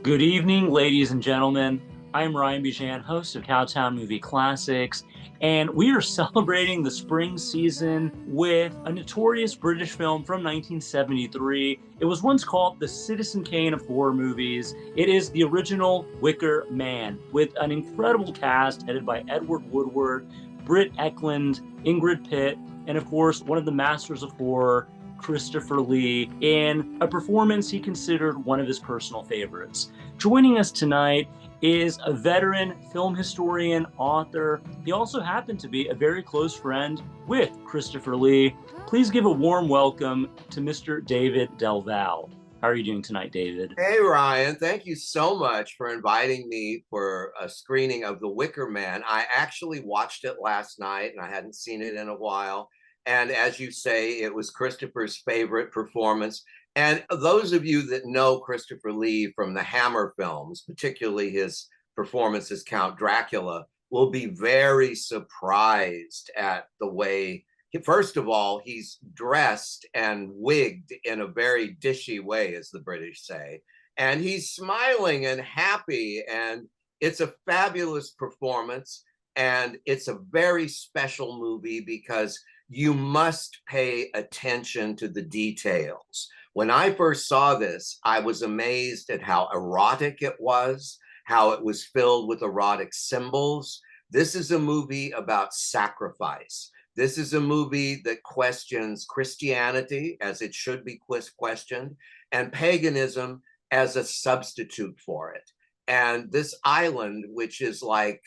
Good evening, ladies and gentlemen. I'm Ryan Bijan, host of Cowtown Movie Classics, and we are celebrating the spring season with a notorious British film from 1973. It was once called the Citizen Kane of horror movies. It is the original Wicker Man, with an incredible cast headed by Edward Woodward, Britt Ekland, Ingrid Pitt, and of course, one of the masters of horror, Christopher Lee, in a performance he considered one of his personal favorites. Joining us tonight is a veteran film historian, author. He also happened to be a very close friend with Christopher Lee. Please give a warm welcome to Mr. David Del Val. How are you doing tonight, David? Hey, Ryan, thank you so much for inviting me for a screening of The Wicker Man. I actually watched it last night and I hadn't seen it in a while. And as you say, it was Christopher's favorite performance. And those of you that know Christopher Lee from the Hammer films, particularly his performance as Count Dracula, will be very surprised at the way, first of all, he's dressed and wigged in a very dishy way, as the British say. And he's smiling and happy. And it's a fabulous performance. And it's a very special movie because you must pay attention to the details. When I first saw this, I was amazed at how erotic it was, how it was filled with erotic symbols. This is a movie about sacrifice. This is a movie that questions Christianity as it should be questioned, and paganism as a substitute for it. And this island, which is like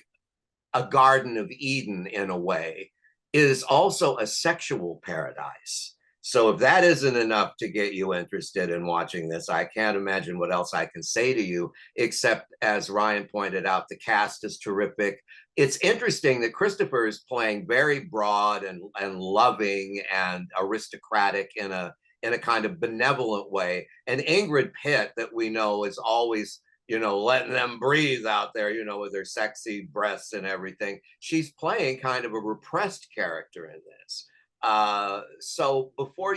a Garden of Eden in a way, is also a sexual paradise. So if that isn't enough to get you interested in watching this, I can't imagine what else I can say to you, except as Ryan pointed out, the cast is terrific. It's interesting that Christopher is playing very broad and loving and aristocratic in a kind of benevolent way. And Ingrid Pitt, that we know is always, letting them breathe out there, with her sexy breasts and everything. She's playing kind of a repressed character in this. So before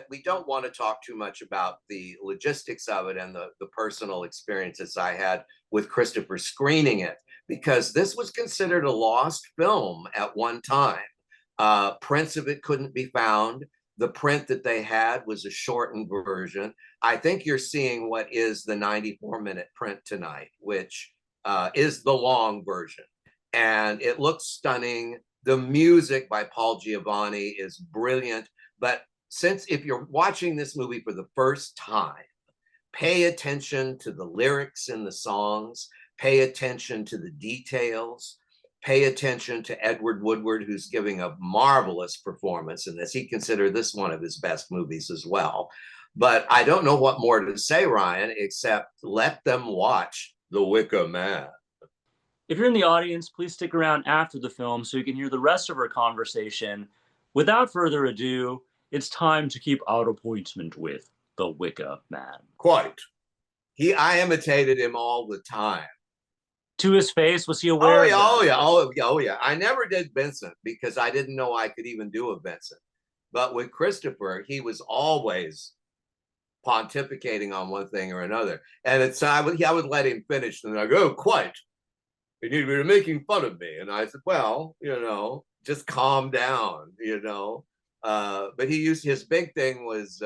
we don't want to talk too much about the logistics of it and the personal experiences I had with Christopher screening it, because this was considered a lost film at one time. Prints of it couldn't be found. The print that they had was a shortened version. I think you're seeing what is the 94-minute print tonight, which is the long version. And it looks stunning. The music by Paul Giovanni is brilliant. But if you're watching this movie for the first time, pay attention to the lyrics in the songs, pay attention to the details, pay attention to Edward Woodward, who's giving a marvelous performance in this. He considered this one of his best movies as well. But I don't know what more to say, Ryan, except let them watch The Wicker Man. If you're in the audience, please stick around after the film so you can hear the rest of our conversation. Without further ado, it's time to keep our appointment with The Wicker Man. Quite. I imitated him all the time. To his face, was he aware? Oh yeah. I never did Vincent because I didn't know I could even do a Vincent. But with Christopher, he was always pontificating on one thing or another. And I would let him finish, and I go, quite. You're making fun of me. And I said, well, just calm down, But his big thing was,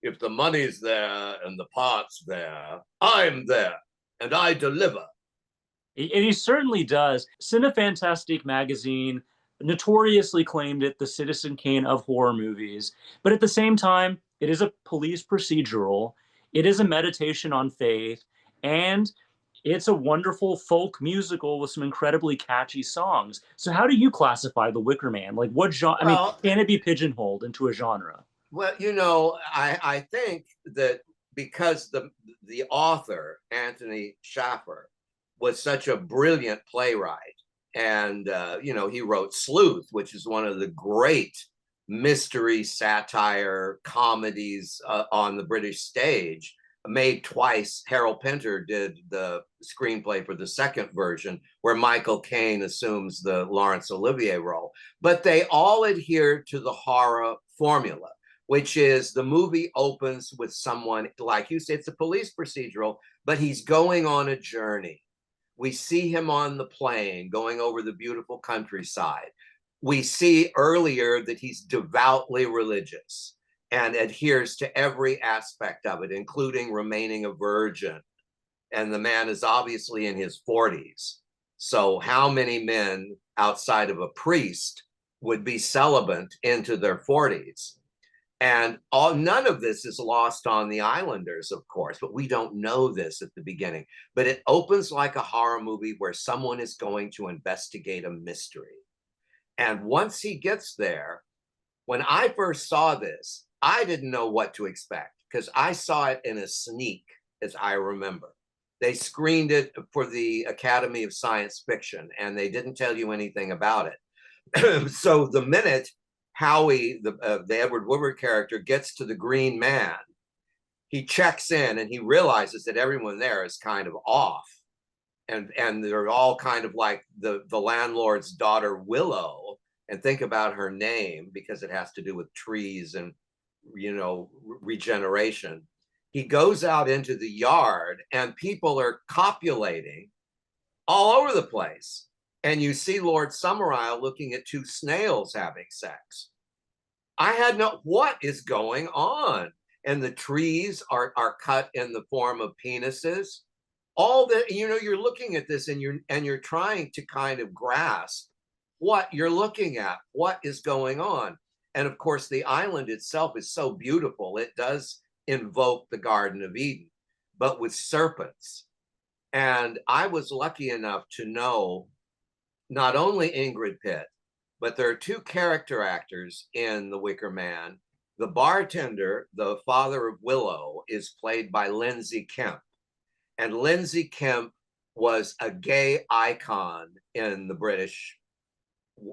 if the money's there and the part's there, I'm there and I deliver. And he certainly does. Cinefantastique magazine notoriously claimed it the Citizen Kane of horror movies. But at the same time, it is a police procedural. It is a meditation on faith. And it's a wonderful folk musical with some incredibly catchy songs. So how do you classify The Wicker Man? Like what genre? Well, can it be pigeonholed into a genre? Well, I think that because the author, Anthony Shaffer, was such a brilliant playwright. And, he wrote Sleuth, which is one of the great mystery satire comedies on the British stage, made twice. Harold Pinter did the screenplay for the second version, where Michael Caine assumes the Laurence Olivier role. But they all adhere to the horror formula. which is the movie opens with someone, like you say, it's a police procedural, but he's going on a journey. We see him on the plane going over the beautiful countryside. We see earlier that he's devoutly religious and adheres to every aspect of it, including remaining a virgin. And the man is obviously in his 40s. So, how many men outside of a priest would be celibate into their 40s? And none of this is lost on the islanders, of course, but we don't know this at the beginning. But it opens like a horror movie where someone is going to investigate a mystery. And once he gets there, when I first saw this, I didn't know what to expect because I saw it in a sneak, as I remember. They screened it for the Academy of Science Fiction, and they didn't tell you anything about it. So the minute Howie, the Edward Woodward character, gets to the Green Man, he checks in and he realizes that everyone there is kind of off. And they're all kind of like the landlord's daughter, Willow. And think about her name because it has to do with trees and, you know, regeneration. He goes out into the yard and people are copulating all over the place. And you see Lord Summerisle looking at two snails having sex. I had what is going on? And the trees are cut in the form of penises. All that, you know, you're looking at this and you're trying to kind of grasp what you're looking at, what is going on. And of course, the island itself is so beautiful. It does invoke the Garden of Eden, but with serpents. And I was lucky enough to know not only Ingrid Pitt, but there are two character actors in The Wicker Man. The bartender, the father of Willow, is played by Lindsay Kemp. And Lindsay Kemp was a gay icon in the British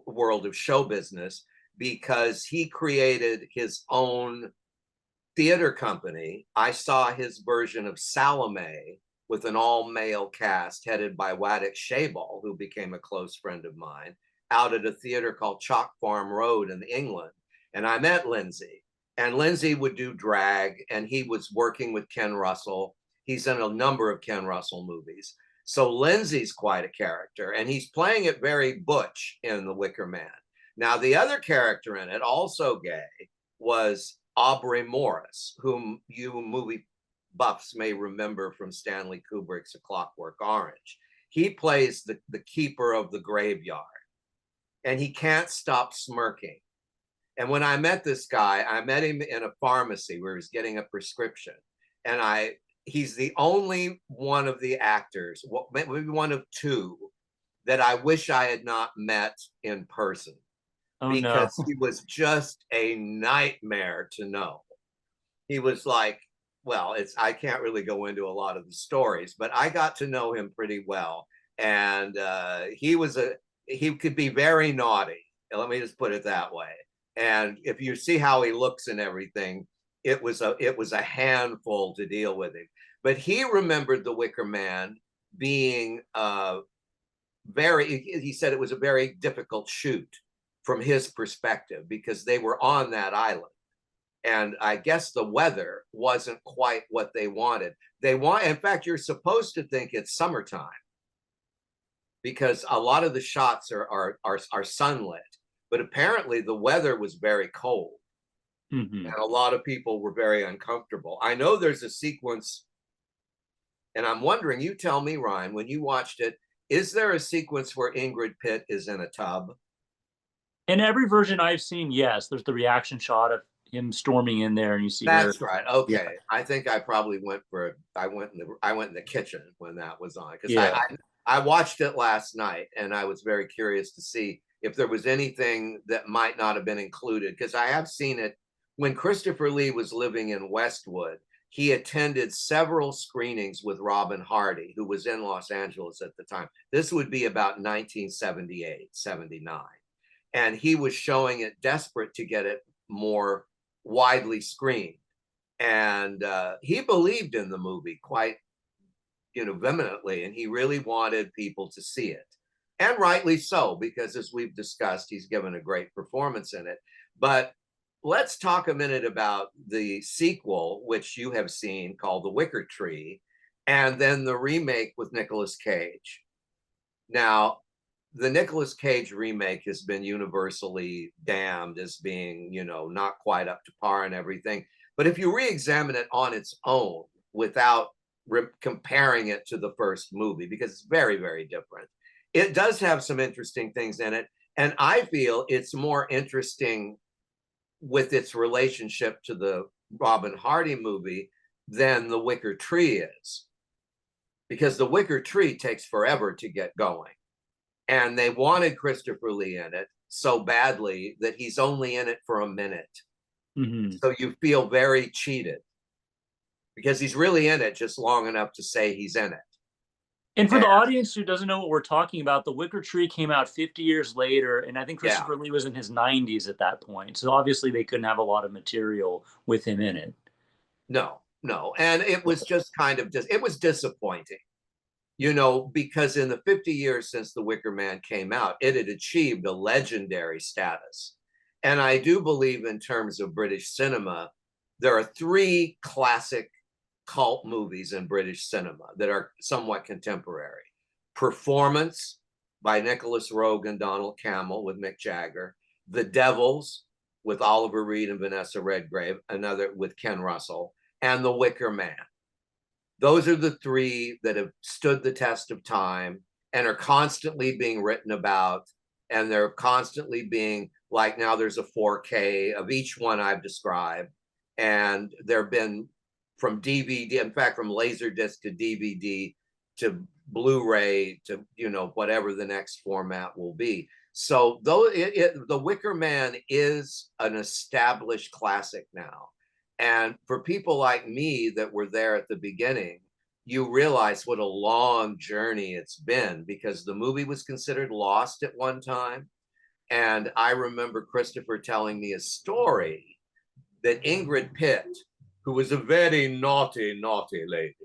world of show business because he created his own theater company. I saw his version of Salome with an all-male cast headed by Waddick Shabal, who became a close friend of mine, out at a theater called Chalk Farm Road in England. And I met Lindsay. And Lindsay would do drag, and he was working with Ken Russell. He's in a number of Ken Russell movies. So Lindsay's quite a character, and he's playing it very butch in The Wicker Man. Now, the other character in it, also gay, was Aubrey Morris, whom you movie buffs may remember from Stanley Kubrick's A Clockwork Orange. He plays the keeper of the graveyard, and he can't stop smirking. And when I met this guy, I met him in a pharmacy where he was getting a prescription. And he's the only one of the actors, maybe one of two, that I wish I had not met in person. Oh, because no. he was just a nightmare to know. He was like, well, I can't really go into a lot of the stories, but I got to know him pretty well. And he could be very naughty. Let me just put it that way. And if you see how he looks and everything, it was a handful to deal with him. But he remembered The Wicker Man being he said it was a very difficult shoot from his perspective because they were on that island. And I guess the weather wasn't quite what they wanted. In fact, you're supposed to think it's summertime because a lot of the shots are sunlit, but apparently the weather was very cold. Mm-hmm. And a lot of people were very uncomfortable. I know there's a sequence, and I'm wondering, you tell me, Ryan, when you watched it, is there a sequence where Ingrid Pitt is in a tub? In every version I've seen, yes, there's the reaction shot of him storming in there, and you see her. That's right. Okay, Yeah. I think I probably I went in the kitchen when that was on because Yeah. I watched it last night and I was very curious to see if there was anything that might not have been included because I have seen it when Christopher Lee was living in Westwood. He attended several screenings with Robin Hardy, who was in Los Angeles at the time. This would be about 1978, 79. And he was showing it, desperate to get it more widely screened. And he believed in the movie quite, vehemently, and he really wanted people to see it. And rightly so, because as we've discussed, he's given a great performance in it. But let's talk a minute about the sequel, which you have seen, called The Wicker Tree, and then the remake with Nicolas Cage. Now, the Nicolas Cage remake has been universally damned as being, you know, not quite up to par and everything. But if you re-examine it on its own without comparing it to the first movie, because it's very, very different, it does have some interesting things in it. And I feel it's more interesting with its relationship to the Robin Hardy movie than The Wicker Tree is, because The Wicker Tree takes forever to get going. And they wanted Christopher Lee in it so badly that he's only in it for a minute. Mm-hmm. So you feel very cheated because he's really in it just long enough to say he's in it. And for And the audience who doesn't know what we're talking about, The Wicker Tree came out 50 years later, and I think yeah, Christopher Lee was in his 90s at that point. So obviously they couldn't have a lot of material with him in it. no, no. And it was just kind of it was disappointing, you know, because in the 50 years since The Wicker Man came out, it had achieved a legendary status. And I do believe, in terms of British cinema, there are three classic cult movies in British cinema that are somewhat contemporary. Performance by Nicholas Roeg and Donald Cammell with Mick Jagger. The Devils with Oliver Reed and Vanessa Redgrave, another with Ken Russell, and The Wicker Man. Those are the three that have stood the test of time and are constantly being written about. And they're constantly being, like, now there's a 4K of each one I've described. And there have been, from DVD, in fact, from Laserdisc to DVD to Blu-ray to, you know, whatever the next format will be. So though The Wicker Man is an established classic now. And for people like me that were there at the beginning, you realize what a long journey it's been, because the movie was considered lost at one time. And I remember Christopher telling me a story that Ingrid Pitt, who was a very naughty, naughty lady,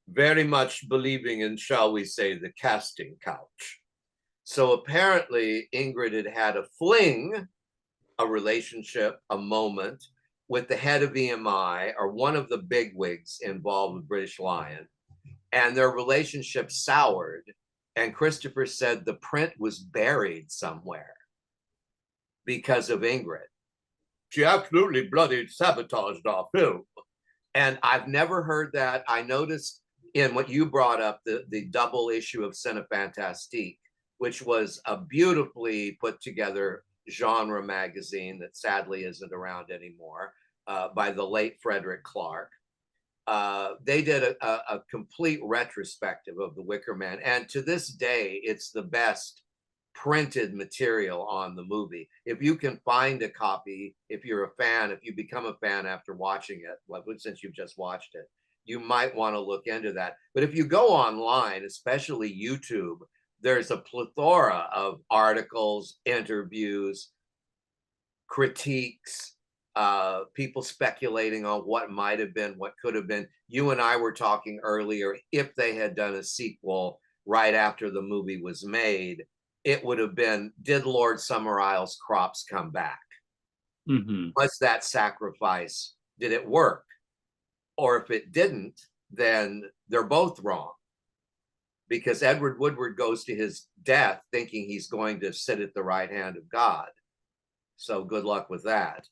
very much believing in, shall we say, the casting couch. So apparently Ingrid had had a fling, a relationship, a moment with the head of EMI, or one of the bigwigs involved with British Lion, and their relationship soured. And Christopher said the print was buried somewhere because of Ingrid. She absolutely bloody sabotaged our film. And I've never heard that. I noticed in what you brought up, the double issue of Cinefantastique, which was a beautifully put together genre magazine that sadly isn't around anymore, by the late Frederick Clark. They did a complete retrospective of The Wicker Man. And to this day, it's the best printed material on the movie. If you can find a copy, if you're a fan, if you become a fan after watching it, since you've just watched it, you might want to look into that. But if you go online, especially YouTube, there's a plethora of articles, interviews, critiques, people speculating on what might have been, what could have been. You and I were talking earlier, if they had done a sequel right after the movie was made, it would have been, did Lord Summerisle's crops come back? Mm-hmm. Was that sacrifice, did it work? Or if it didn't, then they're both wrong. Because Edward Woodward goes to his death thinking he's going to sit at the right hand of God. So good luck with that.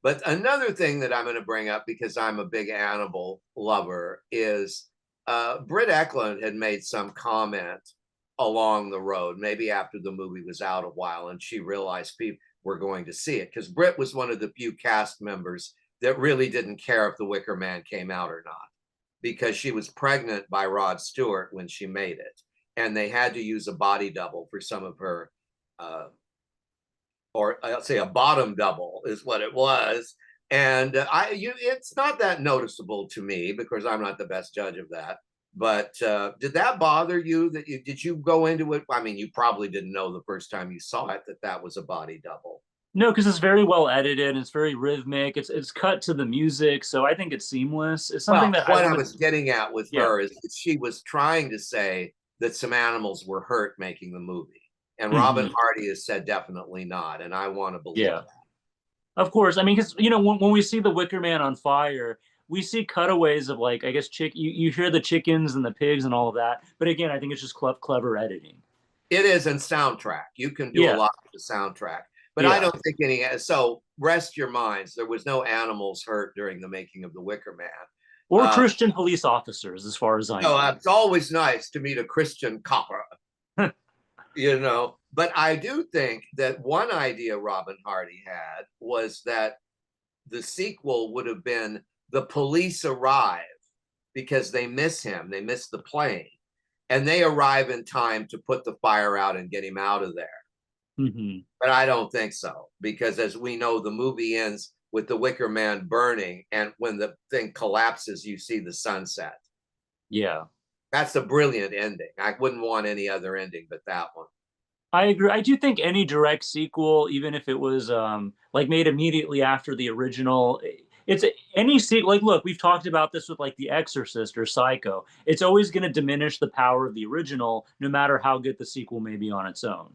But another thing that I'm going to bring up, because I'm a big animal lover, is Britt Eklund had made some comment along the road, maybe after the movie was out a while, and she realized people were going to see it, because Britt was one of the few cast members that really didn't care if The Wicker Man came out or not, because she was pregnant by Rod Stewart when she made it, and they had to use a body double for some of her, or I'll say a bottom double is what it was. And it's not that noticeable to me because I'm not the best judge of that. But did that bother you? Did you go into it? I mean, you probably didn't know the first time you saw it that was a body double. No, because it's very well edited. It's very rhythmic. It's cut to the music, so I think it's seamless. It's something Well, that I what I would. was getting at with Yeah. her is that she was trying to say that some animals were hurt making the movie. And Robin Mm-hmm. Hardy has said definitely not. And I want to believe Yeah. that. Of course. I mean, because, when we see the Wicker Man on fire, we see cutaways of, like, I guess, you hear the chickens and the pigs and all of that. But again, I think it's just clever editing. It is in soundtrack. You can do a Yeah. lot with the soundtrack, but I Yeah. don't think any. So rest your minds. There was no animals hurt during the making of the Wicker Man. Or Christian police officers, as far as I No, know. it's always nice to meet a Christian copper, But I do think that one idea Robin Hardy had was that the sequel would have been the police arrive because they miss him, they miss the plane, and they arrive in time to put the fire out and get him out of there. Mm-hmm. But I don't think so, because as we know, the movie ends with the Wicker Man burning, and when the thing collapses, you see the sunset. Yeah. That's a brilliant ending. I wouldn't want any other ending but that one. I agree. I do think any direct sequel, even if it was like made immediately after the original, it's any sequel. Like, look, we've talked about this with like The Exorcist or Psycho. It's always going to diminish the power of the original, no matter how good the sequel may be on its own.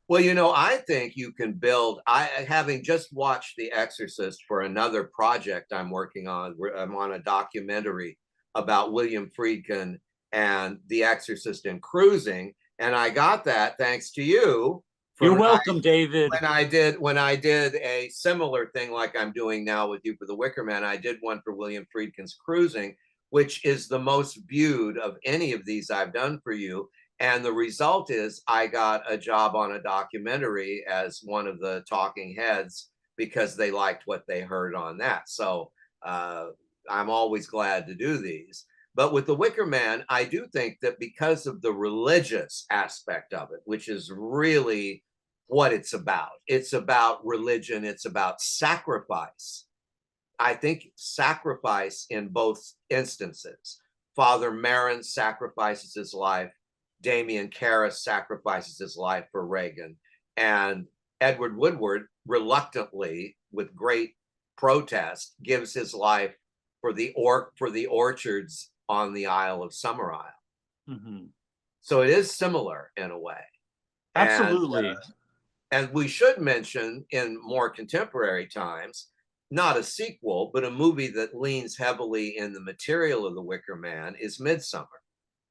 Well, I think you can build. Having just watched The Exorcist for another project I'm working on. I'm on a documentary about William Friedkin and The Exorcist and cruising, and I got that thanks to you. You're From welcome, David. when I did a similar thing like I'm doing now with you for the Wicker Man, I did one for William Friedkin's Cruising, which is the most viewed of any of these I've done for you. And the result is I got a job on a documentary as one of the talking heads because they liked what they heard on that. So I'm always glad to do these. But with the Wicker Man, I do think that because of the religious aspect of it, which is really what it's about religion, it's about sacrifice. I think sacrifice in both instances. Father Marin sacrifices his life. Damien Karras sacrifices his life for Reagan. And Edward Woodward reluctantly, with great protest, gives his life for the orchards on the Isle of Summerisle. Mm-hmm. So it is similar in a way. And Absolutely. and we should mention in more contemporary times, not a sequel, but a movie that leans heavily in the material of The Wicker Man is Midsummer.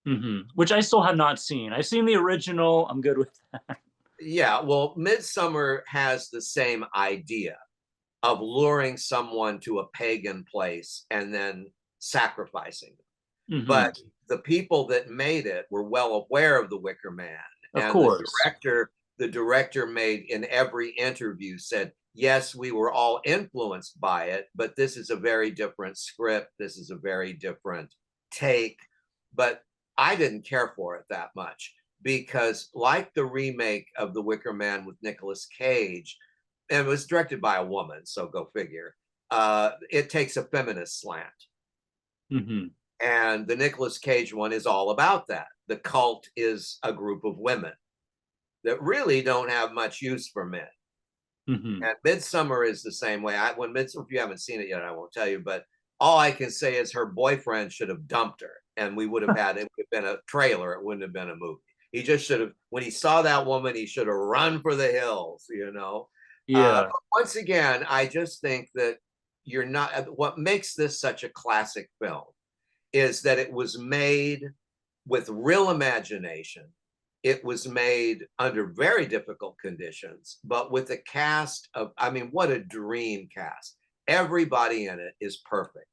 Mm-hmm. Which I still have not seen. I've seen the original. I'm good with that. Yeah, well, Midsummer has the same idea of luring someone to a pagan place and then sacrificing them. Mm-hmm. But the people that made it were well aware of the Wicker Man, Of and course. the director made in every interview said, yes, we were all influenced by it, but this is a very different script, this is a very different take. But I didn't care for it that much because, like the remake of The Wicker Man with Nicolas Cage, and it was directed by a woman, so go figure, it takes a feminist slant. Mm-hmm. And the Nicolas Cage one is all about that. The cult is a group of women that really don't have much use for men. Mm-hmm. And Midsummer is the same way. If you haven't seen it yet, I won't tell you, but all I can say is her boyfriend should have dumped her, and it would have been a trailer. It wouldn't have been a movie. He just should have, when he saw that woman, he should have run for the hills. Yeah. But once again, I just think that what makes this such a classic film is that it was made with real imagination. It was made under very difficult conditions, but with a cast of, I mean, what a dream cast. Everybody in it is perfect.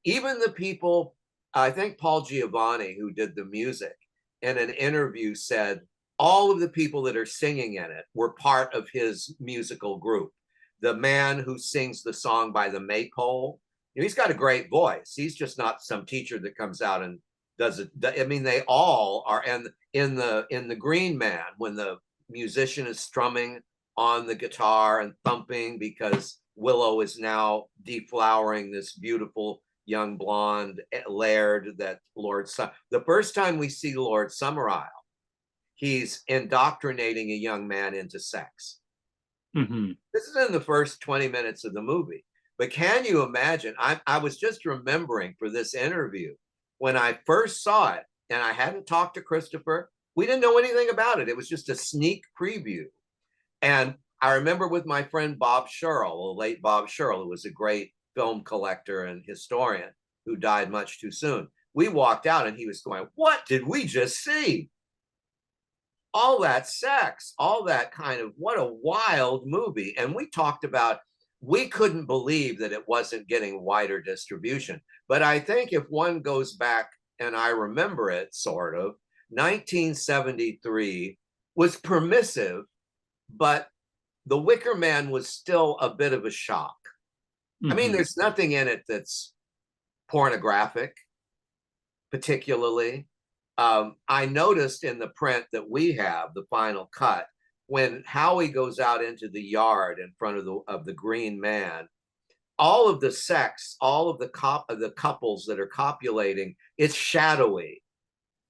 Even the people, I think Paul Giovanni, who did the music, in an interview said all of the people that are singing in it were part of his musical group. The man who sings the song by the Maypole, he's got a great voice. He's just not some teacher that comes out and does it. I mean, they all are. And in the Green Man, when the musician is strumming on the guitar and thumping because Willow is now deflowering this beautiful young blonde laird that the first time we see Lord Summerisle, he's indoctrinating a young man into sex. Mm-hmm. This is in the first 20 minutes of the movie. But can you imagine? I was just remembering for this interview when I first saw it, and I hadn't talked to Christopher. We didn't know anything about it. It was just a sneak preview. And I remember with my friend Bob Sherrill, the late Bob Sherrill, who was a great film collector and historian who died much too soon. We walked out and he was going, "What did we just see? All that sex, all that kind of, what a wild movie." And we talked about, we couldn't believe that it wasn't getting wider distribution. But I think if one goes back, and I remember it sort of, 1973 was permissive, but The Wicker Man was still a bit of a shock. I mean, there's nothing in it that's pornographic, particularly. I noticed in the print that we have, the final cut, when Howie goes out into the yard in front of the Green Man, all of the sex, all of the couples that are copulating, it's shadowy.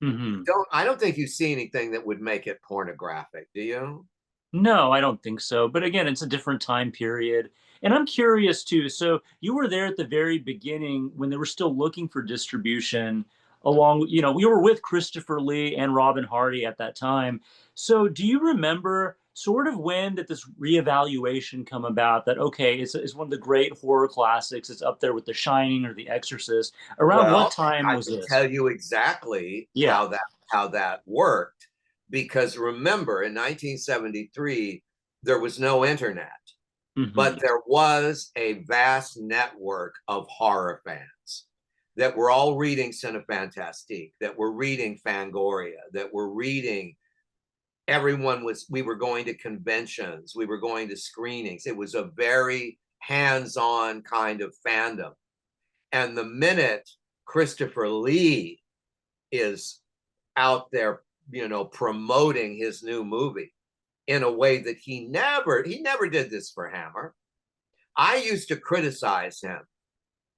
I don't think you see anything that would make it pornographic, do you? No, I don't think so. But again, it's a different time period. And I'm curious too. So you were there at the very beginning when they were still looking for distribution along, we were with Christopher Lee and Robin Hardy at that time. So do you remember sort of when did this reevaluation come about that, okay, it's one of the great horror classics. It's up there with The Shining or The Exorcist. Around what Well, time I was can this? tell you exactly Yeah. how that worked, because remember in 1973 there was no internet, but there was a vast network of horror fans that were all reading Cinefantastique, that were reading Fangoria, that were reading, we were going to conventions, we were going to screenings. It was a very hands-on kind of fandom. And the minute Christopher Lee is out there, promoting his new movie in a way that he never did this for Hammer. I used to criticize him,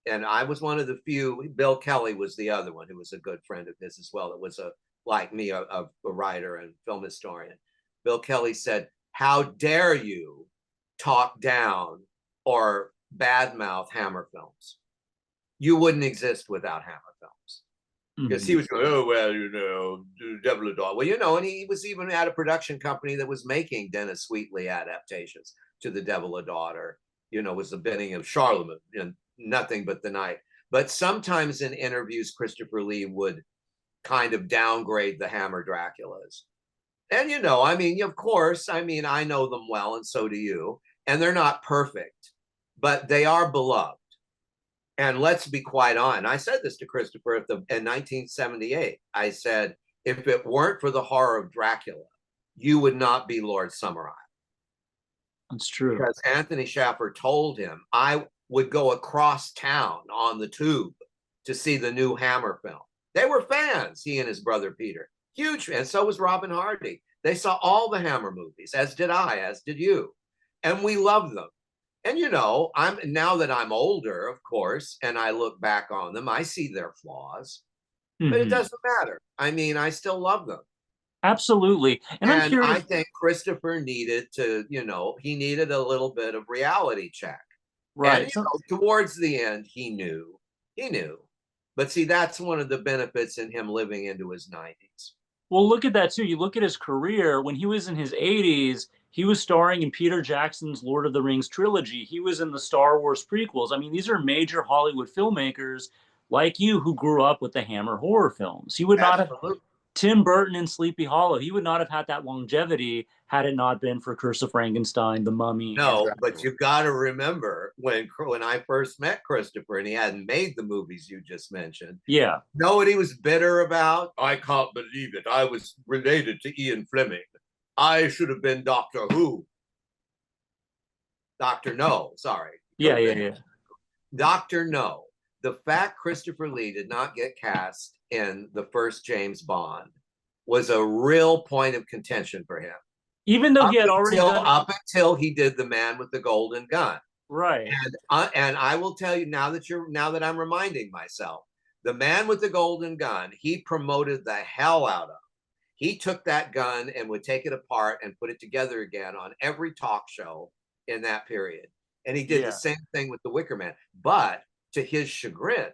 and I was one of the few. Bill Kelly was the other one, who was a good friend of his as well. It was like me, a writer and film historian. Bill Kelly said, "How dare you talk down or badmouth Hammer films? You wouldn't exist without Hammer films." Because he was going, "Oh, well, Devil a Dog." Well, and he was even at a production company that was making Dennis Wheatley adaptations to The Devil a Daughter, was the bidding of Charlemagne and Nothing But the Night. But sometimes in interviews, Christopher Lee would kind of downgrade the Hammer Draculas. And, of course, I know them well, and so do you. And they're not perfect, but they are beloved. And let's be quite honest. I said this to Christopher in 1978. I said, if it weren't for the horror of Dracula, you would not be Lord Summerisle. That's true. Because Anthony Shaffer told him, I would go across town on the tube to see the new Hammer film. They were fans, he and his brother Peter. Huge fans. So was Robin Hardy. They saw all the Hammer movies, as did I, as did you. And we loved them. And I'm now that I'm older, of course, and I look back on them, I see their flaws, but it doesn't matter. I still love them. Absolutely. And I'm curious. I think Christopher needed to, he needed a little bit of reality check. Right. And towards the end, he knew. But see, that's one of the benefits in him living into his 90s. Well, look at that too. You look at his career. When he was in his 80s, he was starring in Peter Jackson's Lord of the Rings trilogy. He was in the Star Wars prequels. I mean, these are major Hollywood filmmakers like you who grew up with the Hammer horror films. He would not have Tim Burton in Sleepy Hollow. He would not have had that longevity had it not been for Curse of Frankenstein, The Mummy. No, but you got to remember when I first met Christopher and he hadn't made the movies you just mentioned. Yeah. Know what he was bitter about? I can't believe it. I was related to Ian Fleming. I should have been Doctor Who. Dr. No, sorry. Yeah. Dr. No. The fact Christopher Lee did not get cast in the first James Bond was a real point of contention for him. Even though he had already done up until he did The Man with the Golden Gun. Right. And I will tell you now that I'm reminding myself, The Man with the Golden Gun, he promoted the hell out of. He took that gun and would take it apart and put it together again on every talk show in that period. And he did the same thing with The Wicker Man. But to his chagrin,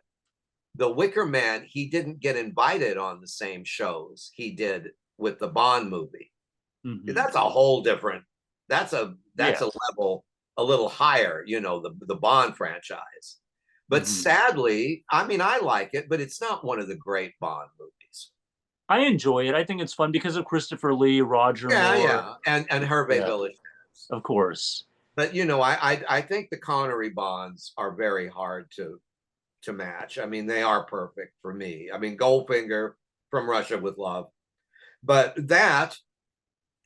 The Wicker Man, he didn't get invited on the same shows he did with the Bond movie. That's a whole different That's Yeah. a level a little higher, you know, the Bond franchise. But Hmm. sadly, I mean, I like it, but it's not one of the great Bond movies. I enjoy it. I think it's fun because of Christopher Lee, Roger Yeah, Moore. yeah, and Hervé Yeah, Villechaize. of course. But you know, I think the Connery Bonds are very hard to match. I mean, they are perfect for me. I mean, Goldfinger, From Russia with Love, but that,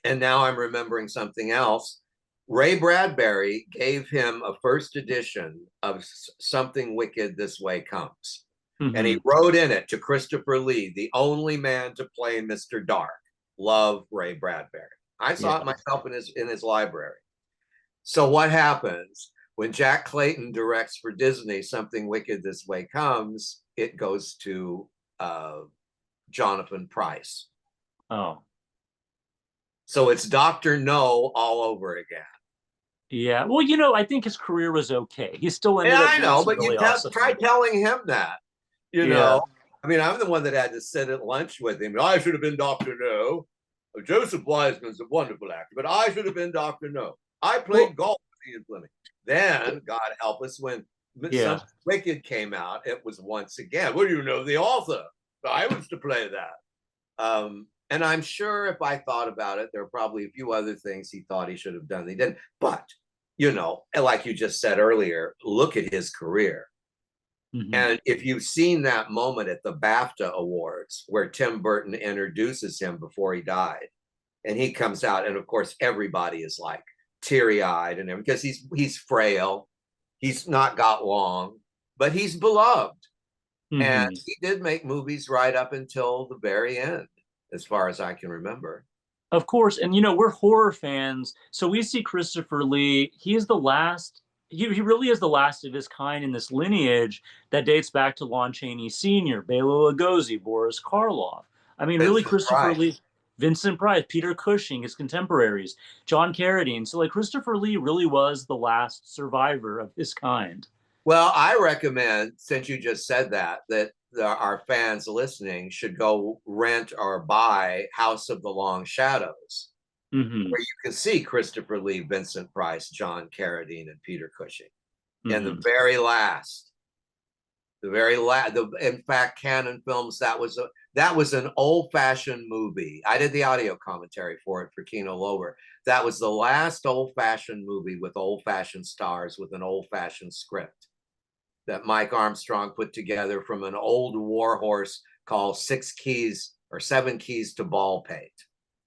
and now I'm remembering something else. Ray Bradbury gave him a first edition of Something Wicked This Way Comes. And he Hmm. wrote in it to Christopher Lee, the only man to play Mr. Dark. Love, Ray Bradbury. I saw Yeah. it myself in his library. So what happens when Jack Clayton directs for Disney Something Wicked This Way Comes? It goes to Jonathan Pryce. Oh, So it's Dr. No all over again. yeah. Well, I think his career was okay. He still Yeah, ended up I doing know, some but you really awesome try movies. telling him that, you Yeah. know. I mean, I'm the one that had to sit at lunch with him. I should have been Dr. No. Joseph Wiseman's a wonderful actor, but I should have been Dr. No. I Well, played golf with Ian Fleming. Then, God help us, when yeah. Something Wicked came out, it was once again, well, you know the author. I was to play that. And I'm sure if I thought about it, there are probably a few other things he thought he should have done. He didn't. But, you know, like you just said earlier, look at his career. Hmm. And if you've seen that moment at the BAFTA Awards where Tim Burton introduces him before he died, and he comes out, and of course everybody is like teary-eyed and everything because he's frail, he's not got long, but he's beloved. And Hmm. he did make movies right up until the very end, as far as I can remember. Of course, and we're horror fans, so we see Christopher Lee. He is the last. He really is the last of his kind in this lineage that dates back to Lon Chaney Sr., Bela Lugosi, Boris Karloff. I mean, really, Vincent Christopher Price. Lee, Vincent Price, Peter Cushing, his contemporaries, John Carradine. So, like, Christopher Lee really was the last survivor of his kind. Well, I recommend, since you just said that, our fans listening should go rent or buy House of the Long Shadows, Hmm. where you can see Christopher Lee, Vincent Price, John Carradine, and Peter Cushing. And Hmm. in fact, Canon Films, that was an old-fashioned movie. I did the audio commentary for it for Kino Lober. That was the last old-fashioned movie with old-fashioned stars with an old-fashioned script that Mike Armstrong put together from an old war horse called Six Keys or Seven Keys to Baldpate.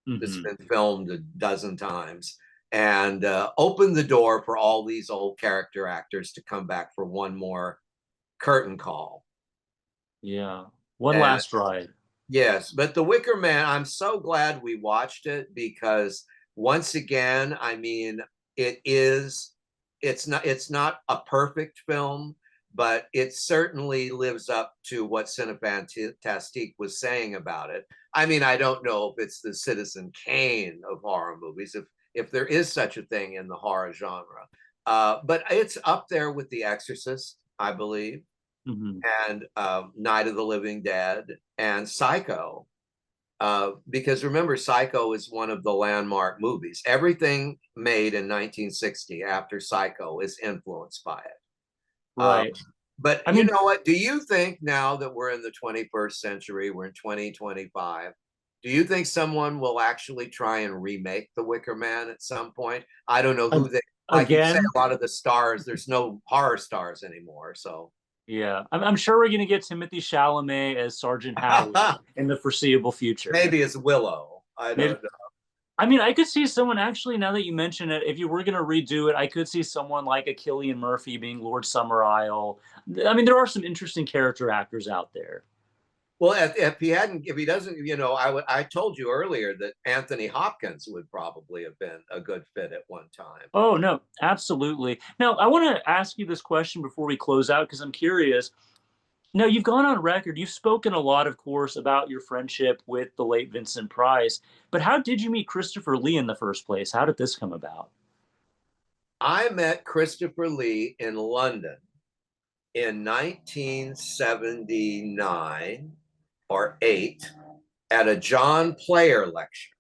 That's Hmm. been filmed a dozen times, and opened the door for all these old character actors to come back for one more curtain call. Yeah. One And last ride. yes, but The Wicker Man, I'm so glad we watched it because once again, I mean, it is it's not a perfect film, but it certainly lives up to what Cinefantastique was saying about it. I mean, I don't know if it's the Citizen Kane of horror movies, if there is such a thing in the horror genre. But it's up there with The Exorcist, I believe, Hmm. and Night of the Living Dead, and Psycho. Because remember, Psycho is one of the landmark movies. Everything made in 1960 after Psycho is influenced by it. Uh, Right. but I you mean, know what? Do you think now that we're in the 21st century, we're in 2025, do you think someone will actually try and remake The Wicker Man at some point? I don't know who they, like you say, again, a lot of the stars, there's no horror stars anymore. So yeah, I'm sure we're going to get Timothy Chalamet as Sergeant Howie in the foreseeable future. maybe it's Willow. I Maybe. don't know. I mean, I could see someone actually, now that you mention it, if you were going to redo it, I could see someone like a Cillian Murphy being Lord Summerisle. I mean, there are some interesting character actors out there. Well, if he doesn't, you know, I told you earlier that Anthony Hopkins would probably have been a good fit at one time. Oh, no, absolutely. Now, I want to ask you this question before we close out because I'm curious. Now, you've gone on record, you've spoken a lot, of course, about your friendship with the late Vincent Price, but how did you meet Christopher Lee in the first place? How did this come about? I met Christopher Lee in London in 1979 or 8 at a John Player lecture.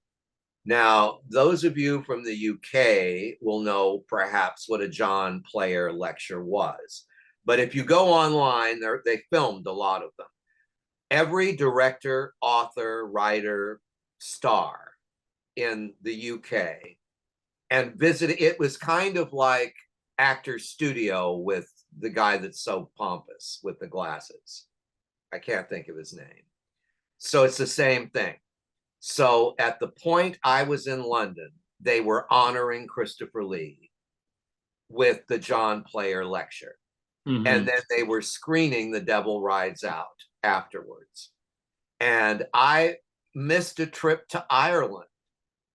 Now, those of you from the UK will know perhaps what a John Player lecture was. But if you go online, they filmed a lot of them. Every director, author, writer, star in the UK and visited. It was kind of like Actor's Studio with the guy that's so pompous with the glasses. I can't think of his name. So it's the same thing. So at the point I was in London, they were honoring Christopher Lee with the John Player lecture. Mm-hmm. And then they were screening The Devil Rides Out afterwards. And I missed a trip to Ireland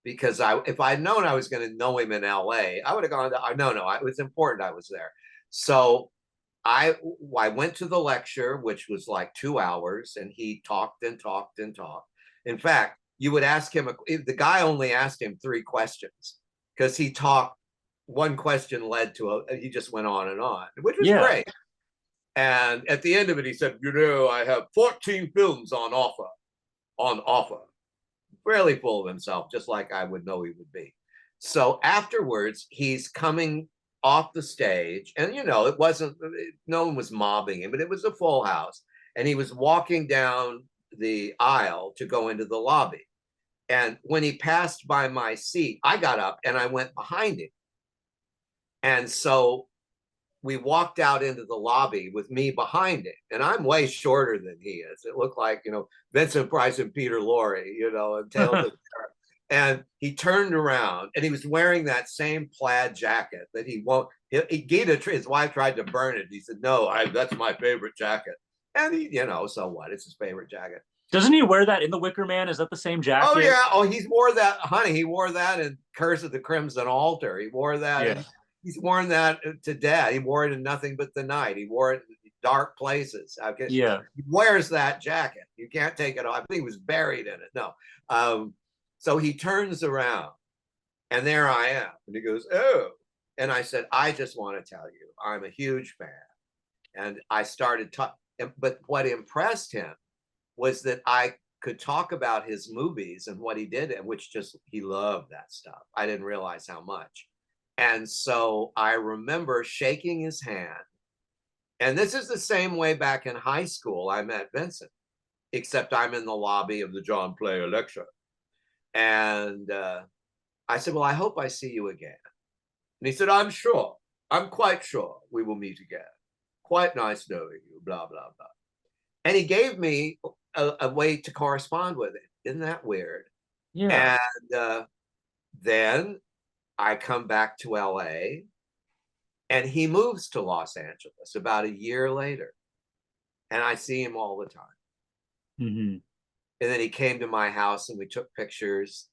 because if I'd known I was going to know him in LA, I would have gone to, no, it was important I was there. So I went to the lecture, which was like 2 hours, and he talked and talked and talked. In fact, you would ask him, the guy only asked him 3 questions because he talked, one question led to he just went on, which was great. And at the end of it, he said, I have 14 films on offer. Fairly full of himself, just like I would know he would be. So afterwards, he's coming off the stage, and it wasn't, no one was mobbing him, but it was a full house. And he was walking down the aisle to go into the lobby. And when he passed by my seat, I got up and I went behind him. And so we walked out into the lobby with me behind him, and I'm way shorter than he is. It looked like, Vincent Price and Peter Lorre, and Tales of Terror. And he turned around and he was wearing that same plaid jacket that his wife tried to burn it. He said, no, that's my favorite jacket. And he, so what? It's his favorite jacket. Doesn't he wear that in The Wicker Man? Is that the same jacket? Oh, yeah. Oh, he wore that, honey. He wore that in Curse of the Crimson Altar. He wore that. Yeah. He's worn that to death. He wore it in Nothing But the Night. He wore it in dark places. Okay. Yeah. He wears that jacket. You can't take it off. I think he was buried in it. No. So he turns around and there I am. And he goes, oh. And I said, I just want to tell you, I'm a huge fan. And I started talking. But what impressed him was that I could talk about his movies and what he did, and he loved that stuff. I didn't realize how much. And so I remember shaking his hand. And this is the same way back in high school I met Vincent, except I'm in the lobby of the John Player lecture. And I said, well, I hope I see you again. And he said, I'm quite sure we will meet again. Quite nice knowing you, blah, blah, blah. And he gave me a way to correspond with him. Isn't that weird? Yeah. And then I come back to LA and he moves to Los Angeles about a year later. And I see him all the time. Mm-hmm. And then he came to my house and we took pictures.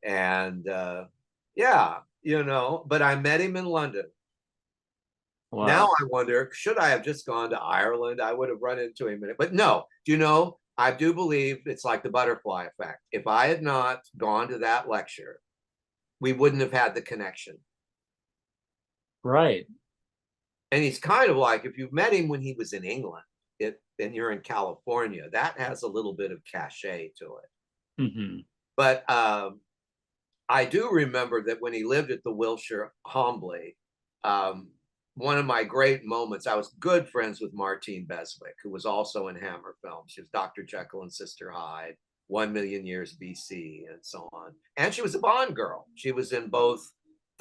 And but I met him in London. Wow. Now I wonder, should I have just gone to Ireland? I would have run into him in it. But no, I do believe it's like the butterfly effect. If I had not gone to that lecture, we wouldn't have had the connection. Right. And he's kind of like, if you've met him when he was in England and you're in California, that has a little bit of cachet to it. Mm-hmm. But I do remember that when he lived at the Wilshire Hombley, one of my great moments, I was good friends with Martine Beswick, who was also in Hammer Films. She was Dr. Jekyll and Sister Hyde, 1 Million Years BC, and so on. And she was a Bond girl. She was in both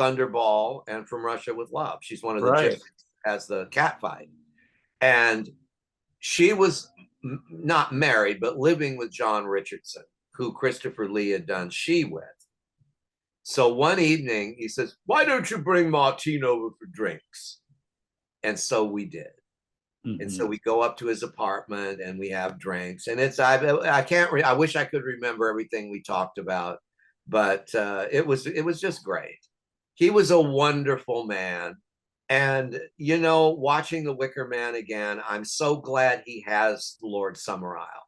Thunderball and From Russia with Love. She's one of the gypsies as the cat fight. And she was not married, but living with John Richardson, who Christopher Lee had done She with. So one evening he says, why don't you bring Martine over for drinks? And so we did. Mm-hmm. And so we go up to his apartment and we have drinks. And I wish I could remember everything we talked about, but it was just great. He was a wonderful man. And, watching The Wicker Man again, I'm so glad he has Lord Summerisle,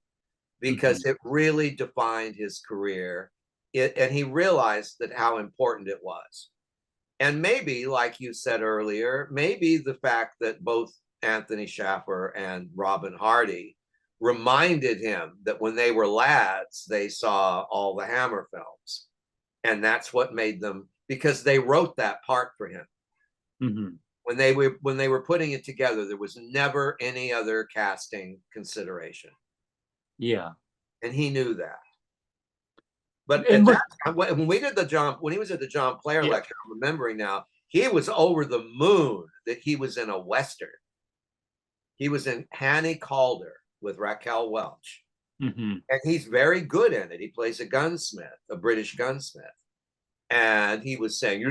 because it really defined his career. And he realized that how important it was. And maybe, like you said earlier, maybe the fact that both Anthony Shaffer and Robin Hardy reminded him that when they were lads, they saw all the Hammer films. And that's what made them, because they wrote that part for him. Mm-hmm. When they were putting it together, there was never any other casting consideration. Yeah. And he knew that. But And at look, that time, when he was at the John Player yeah. lecture, I'm remembering now, he was over the moon that he was in a Western. He was in Hanny Calder with Raquel Welch. Mm-hmm. And he's very good in it. He plays a gunsmith, a British gunsmith. And he was saying,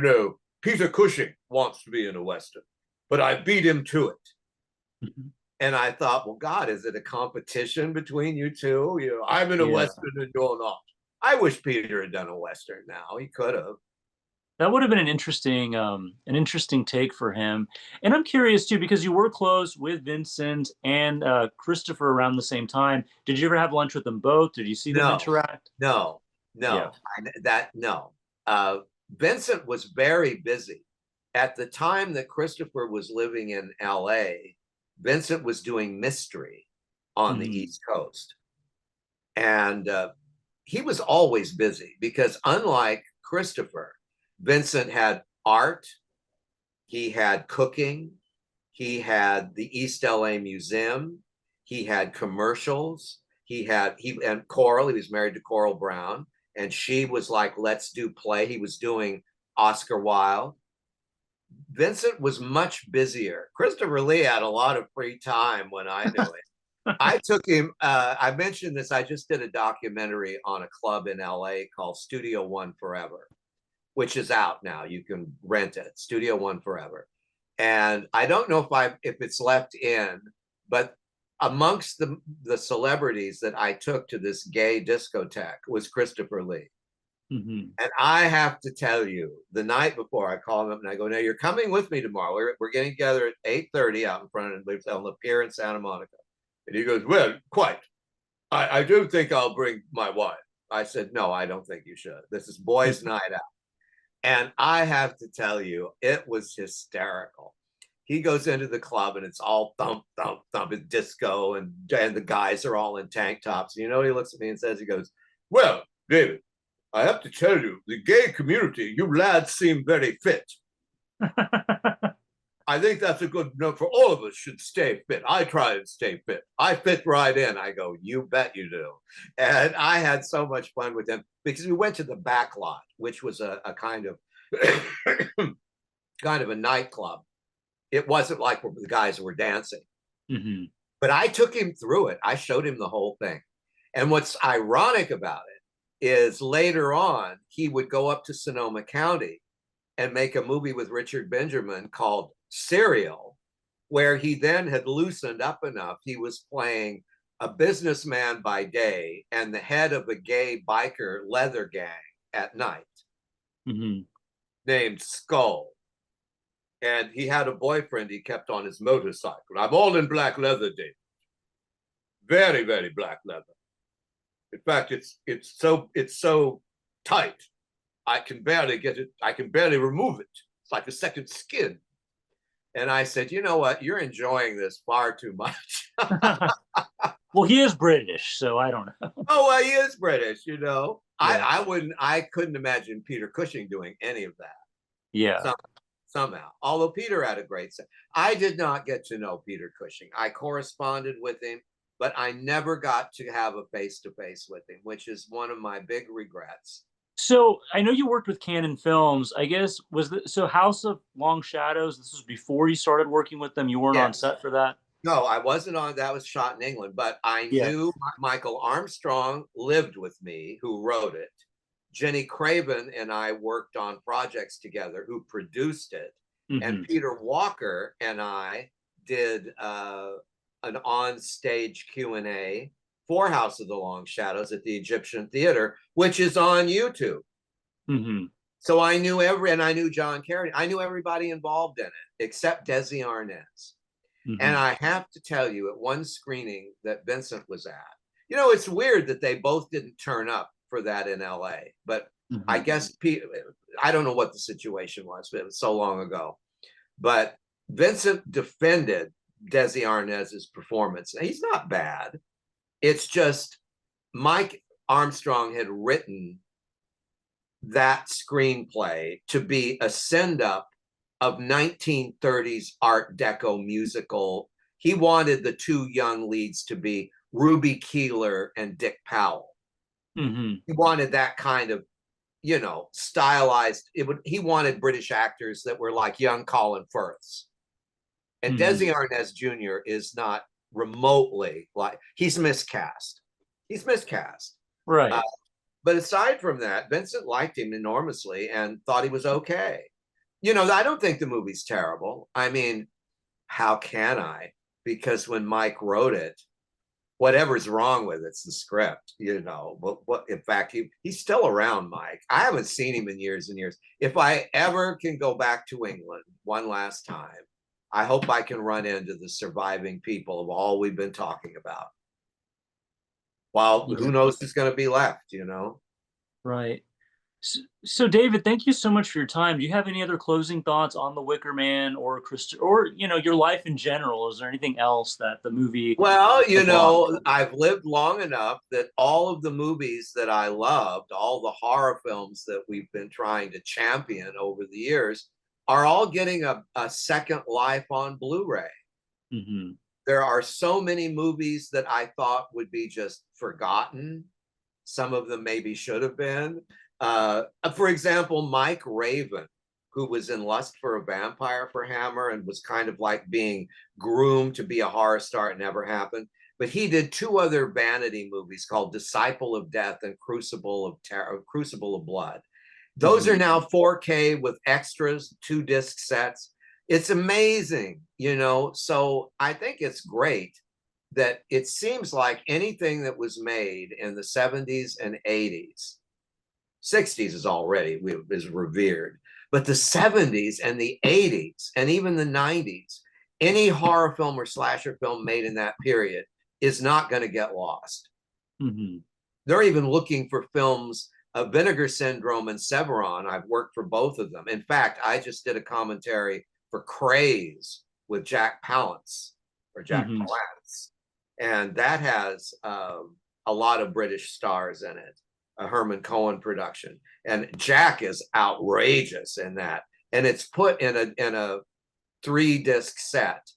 Peter Cushing wants to be in a Western, but I beat him to it. Mm-hmm. And I thought, well, God, is it a competition between you two? I'm in a Yeah. Western and you're not. I wish Peter had done a Western now. He could have. That would have been an interesting take for him. And I'm curious too, because you were close with Vincent and Christopher around the same time. Did you ever have lunch with them both? Did you see them No, interact? no, Yeah. no. No. Vincent was very busy. At the time that Christopher was living in LA, Vincent was doing mystery on the Mm-hmm. East Coast. And he was always busy because, unlike Christopher, Vincent had art, he had cooking, he had the East LA Museum, he had commercials, and Coral, he was married to Coral Brown, and she was like, let's do play. He was doing Oscar Wilde. Vincent was much busier. Christopher Lee had a lot of free time when I knew it. I took him, I mentioned this, I just did a documentary on a club in LA called Studio One Forever, which is out now. You can rent it, Studio One Forever. And I don't know if it's left in, but amongst the celebrities that I took to this gay discotheque was Christopher Lee. Mm-hmm. And I have to tell you, the night before, I call him up and I go, now you're coming with me tomorrow. We're getting together at 8:30 out in front of the pier in Santa Monica. And he goes, well, quite. I do think I'll bring my wife. I said, no, I don't think you should. This is boys' night out. And I have to tell you, it was hysterical. He goes into the club and it's all thump, thump, thump, it's disco, and the guys are all in tank tops. He looks at me and says, he goes, well, David, I have to tell you, the gay community, you lads seem very fit. I think that's a good note for all of us should stay fit. I try and stay fit. I fit right in. I go, you bet you do. And I had so much fun with him because we went to the back lot, which was a kind of kind of a nightclub. It wasn't like the guys were dancing. Mm-hmm. But I took him through it. I showed him the whole thing. And what's ironic about it is later on, he would go up to Sonoma County and make a movie with Richard Benjamin called Serial, where he then had loosened up enough. He was playing a businessman by day and the head of a gay biker leather gang at night, Mm-hmm. named Skull. And he had a boyfriend he kept on his motorcycle. I'm all in black leather, Dave. Very, very black leather. In fact, it's so tight, I can barely get it. I can barely remove it. It's like a second skin. And I said, you know what? You're enjoying this far too much. Well, he is British, so I don't know. Oh, well, he is British, Yeah. I couldn't imagine Peter Cushing doing any of that. Yeah. Somehow. Although Peter had a great sense. I did not get to know Peter Cushing. I corresponded with him, but I never got to have a face-to-face with him, which is one of my big regrets. So I know you worked with Canon Films. I guess House of Long Shadows. This was before you started working with them. You weren't on Yes. set for that. No, I wasn't on. That was shot in England, but I Yeah. knew Michael Armstrong lived with me, who wrote it. Jenny Craven and I worked on projects together, who produced it. Mm-hmm. And Peter Walker and I did an on-stage Q&A for House of the Long Shadows at the Egyptian Theater, which is on YouTube. Mm-hmm. So I knew I knew John Carradine. I knew everybody involved in it, except Desi Arnaz. Mm-hmm. And I have to tell you, at one screening that Vincent was at, it's weird that they both didn't turn up for that in LA, but mm-hmm. I guess, I don't know what the situation was, but it was so long ago. But Vincent defended Desi Arnaz's performance. Now, he's not bad. It's just Mike Armstrong had written that screenplay to be a send up of 1930s Art Deco musical. He wanted the two young leads to be Ruby Keeler and Dick Powell. Mm-hmm. He wanted that kind of, stylized. He wanted British actors that were like young Colin Firths. And Mm-hmm. Desi Arnaz Jr. is not remotely like, he's miscast. He's miscast. Right. But aside from that, Vincent liked him enormously and thought he was okay. I don't think the movie's terrible. I mean, how can I? Because when Mike wrote it, whatever's wrong with it's the script, But what in fact he's still around, Mike. I haven't seen him in years and years. If I ever can go back to England one last time, I hope I can run into the surviving people of all we've been talking about. Well, who knows who's going to be left, Right. So, David, thank you so much for your time. Do you have any other closing thoughts on The Wicker Man or your life in general? Is there anything else that the movie? Well, I've lived long enough that all of the movies that I loved, all the horror films that we've been trying to champion over the years, are all getting a second life on Blu-ray. Mm-hmm. There are so many movies that I thought would be just forgotten. Some of them maybe should have been. For example, Mike Raven, who was in Lust for a Vampire for Hammer and was kind of like being groomed to be a horror star. It never happened. But he did two other vanity movies called Disciple of Death and Crucible of Blood. Those are now 4K with extras, 2-disc sets. It's amazing, So I think it's great that it seems like anything that was made in the 70s and 80s, 60s is revered, but the 70s and the 80s and even the 90s, any horror film or slasher film made in that period is not going to get lost. Mm-hmm. They're even looking for films of Vinegar Syndrome and Severon. I've worked for both of them. In fact, I just did a commentary for Craze with Jack Palance, and that has a lot of British stars in it, a Herman Cohen production, and Jack is outrageous in that, and it's put in a 3-disc set.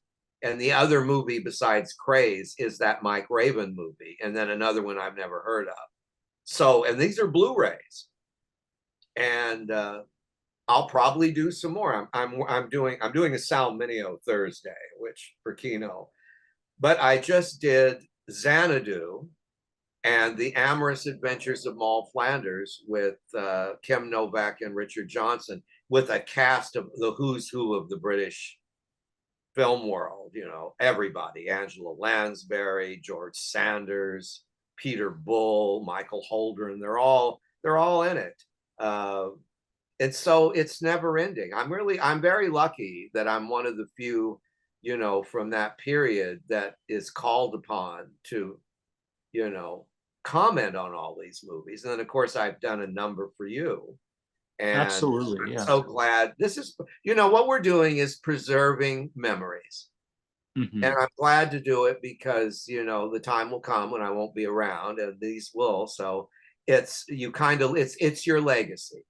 And the other movie besides Craze is that Mike Raven movie, and then another one I've never heard of. So, and these are Blu-rays, and I'll probably do some more. I'm doing a Sal Mineo Thursday, which for Kino, but I just did Xanadu and The Amorous Adventures of Moll Flanders with Kim Novak and Richard Johnson, with a cast of the who's who of the British film world, everybody, Angela Lansbury, George Sanders, Peter Bull, Michael Holdren, they're all in it. And so it's never ending. I'm very lucky that I'm one of the few, from that period that is called upon to, comment on all these movies. And then of course I've done a number for you. And absolutely, yeah. I'm so glad this is, what we're doing is preserving memories. Mm-hmm. And I'm glad to do it because, the time will come when I won't be around, and these will. So it's your legacy.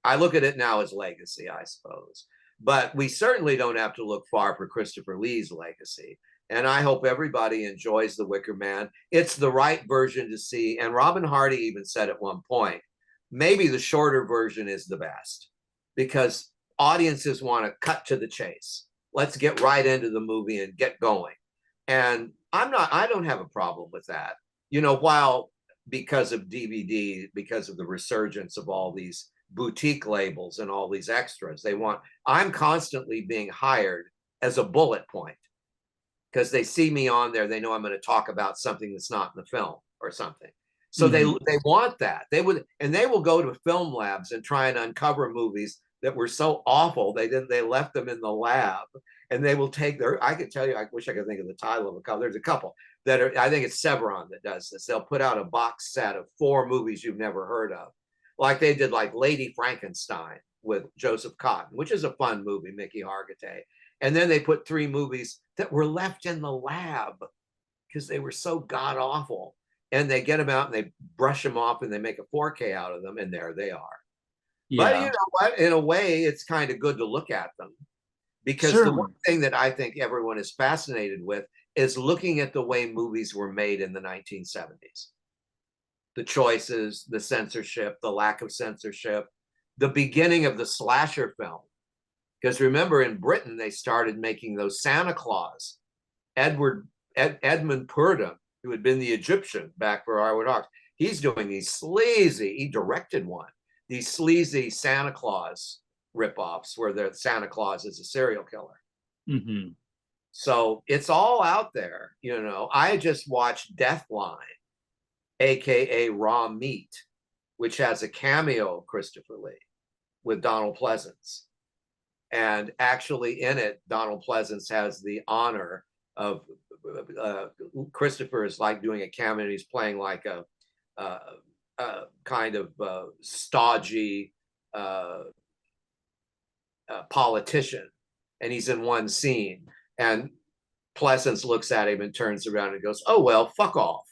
I look at it now as legacy, I suppose. But we certainly don't have to look far for Christopher Lee's legacy. And I hope everybody enjoys The Wicker Man. It's the right version to see. And Robin Hardy even said at one point, maybe the shorter version is the best, because audiences want to cut to the chase. Let's get right into the movie and get going. And I don't have a problem with that. While because of DVD, because of the resurgence of all these boutique labels and all these extras, I'm constantly being hired as a bullet point, because they see me on there. They know I'm going to talk about something that's not in the film or something. So they want that. They will go to film labs and try and uncover movies that were so awful they left them in the lab, and they will take I could tell you, I wish I could think of the title of a couple. There's a couple that are, I think it's Severon that does this. They'll put out a box set of 4 movies you've never heard of. Like they did like Lady Frankenstein with Joseph Cotten, which is a fun movie, Mickey Hargitay. And then they put 3 movies that were left in the lab because they were so god awful. And they get them out and they brush them off and they make a 4K out of them, and there they are. But you Yeah, know what? In a way, it's kind of good to look at them, because the one certainly. thing that I think everyone is fascinated with is looking at the way movies were made in the 1970s. The choices, the censorship, the lack of censorship, the beginning of the slasher film. Because remember, in Britain, they started making those Santa Claus. Edmund Purdom, who had been the Egyptian back for Arwood Hawks, he's doing these sleazy, he directed one, these sleazy Santa Claus ripoffs where the Santa Claus is a serial killer. Hmm. So it's all out there, you know. I just watched Deathline, aka Raw Meat, which has a cameo of Christopher Lee with Donald Pleasance. And actually, in it, Donald Pleasance has the honor of Christopher is like doing a cameo. And he's playing like a kind of stodgy politician, and he's in one scene. And Pleasance looks at him and turns around and goes, "Oh well, fuck off."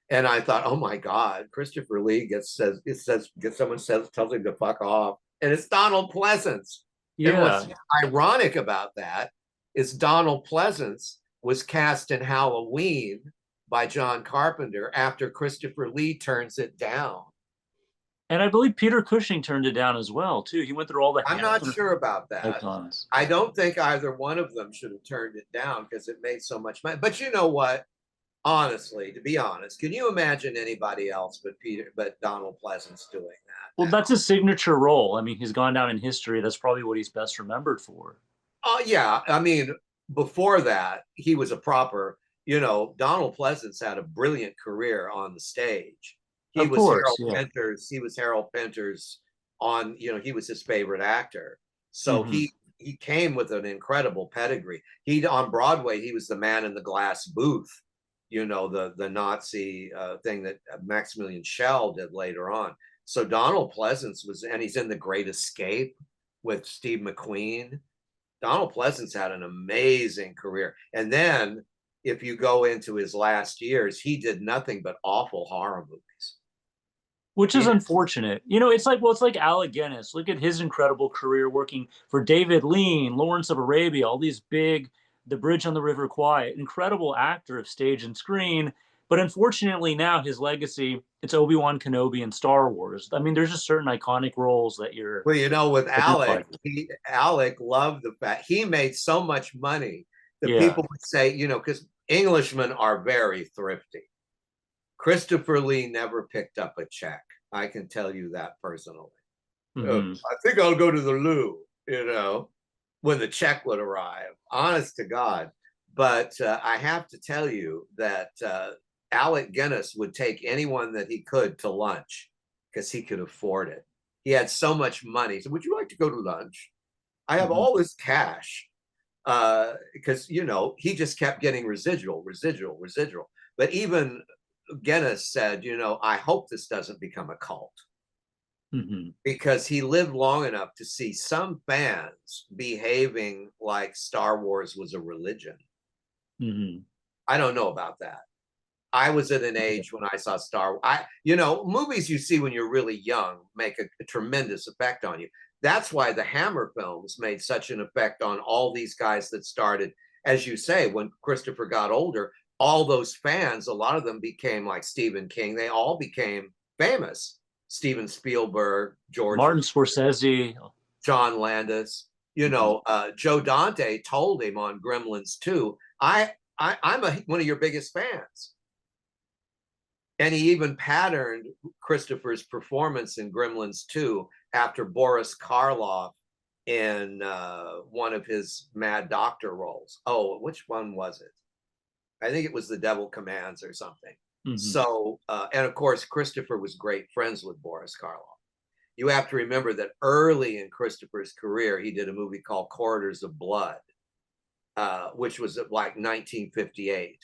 And I thought, oh my God, Christopher Lee gets someone tells him to fuck off, and it's Donald Pleasance. And Yeah. what's ironic about that is Donald Pleasance was cast in Halloween by John Carpenter after Christopher Lee turns it down. And I believe Peter Cushing turned it down as well, too. He went through all the I'm not Hammer sure about that. icons. I don't think either one of them should have turned it down because it made so much money. But you know what? Honestly, to be honest, can you imagine anybody else but Donald Pleasance doing that Well, now? that's his signature role. I mean, he's gone down in history. That's probably what he's best remembered for. Oh yeah, I mean, before that, he was a proper, you know, Donald Pleasance had a brilliant career on the stage. Of course, yeah. He was Harold Pinter's on, you know, he was his favorite actor. So Hmm. he came with an incredible pedigree. He on Broadway, he was the man in the glass booth, you know, the Nazi thing that Maximilian Schell did later on. So Donald Pleasance was, and he's in The Great Escape with Steve McQueen. Donald Pleasance had an amazing career. And then if you go into his last years, he did nothing but awful horror movies. Which is He, unfortunate. You know, it's like, well, it's like Alec Guinness. Look at his incredible career working for David Lean, Lawrence of Arabia, all these big, The Bridge on the River Kwai, incredible actor of stage and screen. But unfortunately, now his legacy, it's Obi-Wan Kenobi and Star Wars. I mean, there's just certain iconic roles that you're well, you know, with Alec, like. Alec loved the fact he made so much money that Yeah. people would say, you know, because Englishmen are very thrifty. Christopher Lee never picked up a check. I can tell you that personally. Hmm. I think I'll go to the loo, you know, when the check would arrive, honest to God. But I have to tell you that Alec Guinness would take anyone that he could to lunch because he could afford it. He had so much money. So, would you like to go to lunch? I have Hmm. all this cash because, you know, he just kept getting residual. But even Guinness said, you know, I hope this doesn't become a cult, Hmm. because he lived long enough to see some fans behaving like Star Wars was a religion. Hmm. I don't know about that. I was at an age when I saw Star Wars. You know, movies you see when you're really young make a tremendous effect on you. That's why the Hammer films made such an effect on all these guys that started, as you say, when Christopher got older. All those fans, a lot of them became like Stephen King. They all became famous. Steven Spielberg, George Martin Lucas, Scorsese. John Landis. You Hmm. know, Joe Dante told him on Gremlins 2, I'm one of your biggest fans. And he even patterned Christopher's performance in Gremlins 2 after Boris Karloff in one of his Mad Doctor roles. Oh, which one was it? I think it was The Devil Commands or something. Hmm. So, and of course, Christopher was great friends with Boris Karloff. You have to remember that early in Christopher's career, he did a movie called Corridors of Blood, which was like 1958.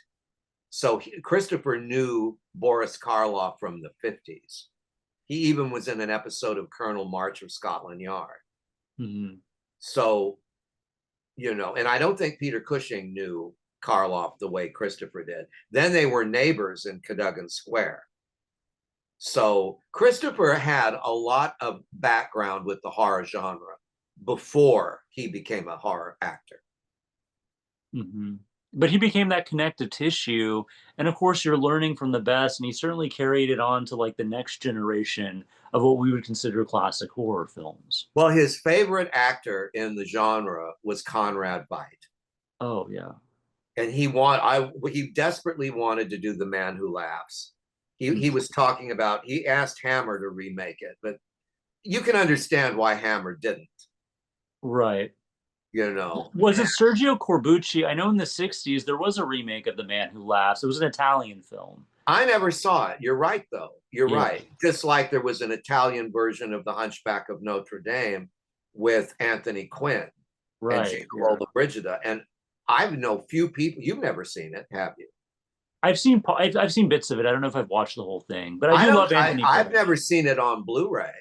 So Christopher knew Boris Karloff from the 50s. He even was in an episode of Colonel March of Scotland Yard. Hmm. So, you know, and I don't think Peter Cushing knew Karloff the way Christopher did. Then they were neighbors in Cadogan Square. So Christopher had a lot of background with the horror genre before he became a horror actor. Hmm. But he became that connective tissue, and of course, you're learning from the best, and he certainly carried it on to like the next generation of what we would consider classic horror films. Well, his favorite actor in the genre was Conrad Veidt. Oh yeah. And he desperately wanted to do The Man Who Laughs. He Mhm. was talking about, he asked Hammer to remake it, but you can understand why Hammer didn't, Right. you know. Was it Sergio Corbucci? I know in the 60s there was a remake of The Man Who Laughs. It was an Italian film. I never saw it. You're right, though. You're Yeah. right. Just like there was an Italian version of The Hunchback of Notre Dame with Anthony Quinn and Right. Yeah. Giacomo Brigida. And I know few people, you've never seen it, have you? I've seen bits of it. I don't know if I've watched the whole thing, but I I do don't love Anthony I've Quinn. never seen it on Blu-ray.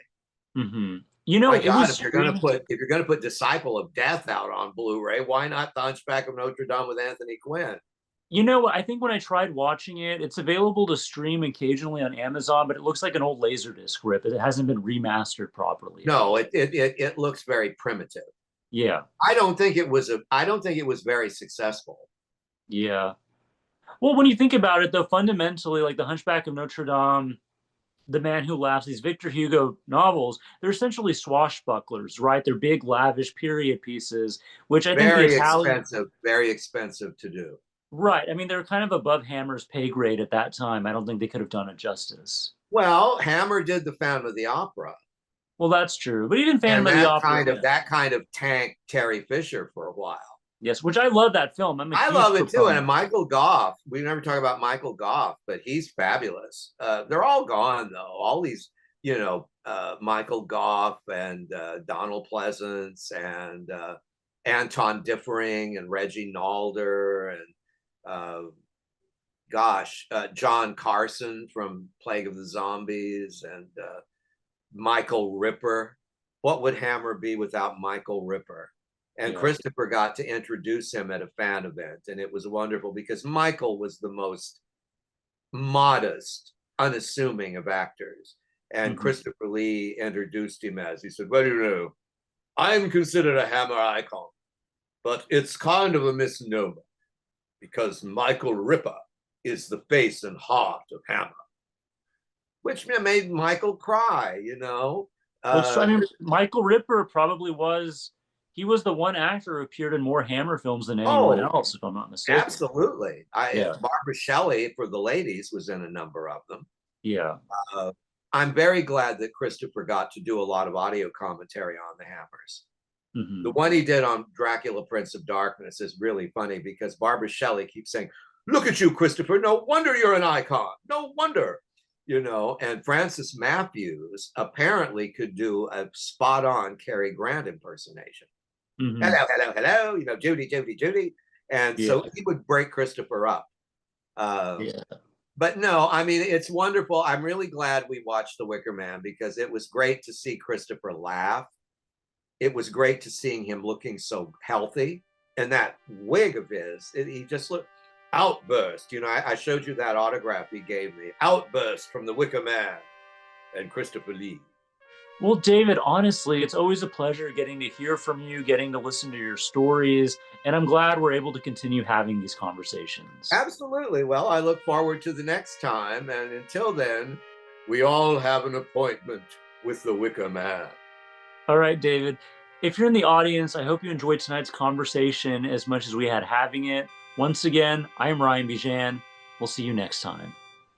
Hmm. You know, My it God, was if you're gonna streamed. put Disciple of Death out on Blu-ray, why not The Hunchback of Notre Dame with Anthony Quinn? You know what? I think when I tried watching it, it's available to stream occasionally on Amazon, but it looks like an old Laserdisc rip. It hasn't been remastered properly, I No, think. it looks very primitive. Yeah. I don't think it was very successful. Yeah. Well, when you think about it, though, fundamentally, like The Hunchback of Notre Dame, The Man Who Laughs, these Victor Hugo novels, they're essentially swashbucklers, right? They're big, lavish period pieces, which I think the Italian, Very expensive to do. right? I mean, they're kind of above Hammer's pay grade at that time. I don't think they could have done it justice. Well, Hammer did the Phantom of the Opera, Well, that's true. But even Phantom and of the Opera, yeah. that kind of tanked Terry Fisher for a while. Yes, which I love that film. I'm a I huge love it too. And proponent. Michael Goff, we never talk about Michael Goff, but he's fabulous. They're all gone though. All these, Michael Goff and Donald Pleasance and Anton Differing and Reggie Nalder and John Carson from Plague of the Zombies and Michael Ripper. What would Hammer be without Michael Ripper? And Yeah. Christopher got to introduce him at a fan event, and it was wonderful because Michael was the most modest, unassuming of actors. And Mhm. Christopher Lee introduced him as, he said, "Well, you know, I'm considered a Hammer icon, but it's kind of a misnomer because Michael Ripper is the face and heart of Hammer," which made Michael cry, you know. Well, so, I mean, Michael Ripper probably was. He was the one actor who appeared in more Hammer films than anyone Oh, else, if I'm not mistaken. absolutely. Yeah. Barbara Shelley for the ladies was in a number of them. Yeah. Uh, I'm very glad that Christopher got to do a lot of audio commentary on the Hammers. The Hmm. one he did on Dracula, Prince of Darkness is really funny because Barbara Shelley keeps saying, "Look at you, Christopher. No wonder you're an icon. No wonder." And Francis Matthews apparently could do a spot on Cary Grant impersonation. Hmm. Hello, hello, hello, Judy, Judy, Judy. And Yeah. so he would break Christopher up. Yeah. But no, I mean, it's wonderful. I'm really glad we watched The Wicker Man because it was great to see Christopher laugh. It was great to seeing him looking so healthy. And that wig of his, he just looked outburst. I showed you that autograph he gave me. Outburst from The Wicker Man and Christopher Lee. Well, David, honestly, it's always a pleasure getting to hear from you, getting to listen to your stories, and I'm glad we're able to continue having these conversations. Absolutely. Well, I look forward to the next time. And until then, we all have an appointment with the Wicker Man. All right, David. If you're in the audience, I hope you enjoyed tonight's conversation as much as we had having it. Once again, I'm Ryan Bijan. We'll see you next time.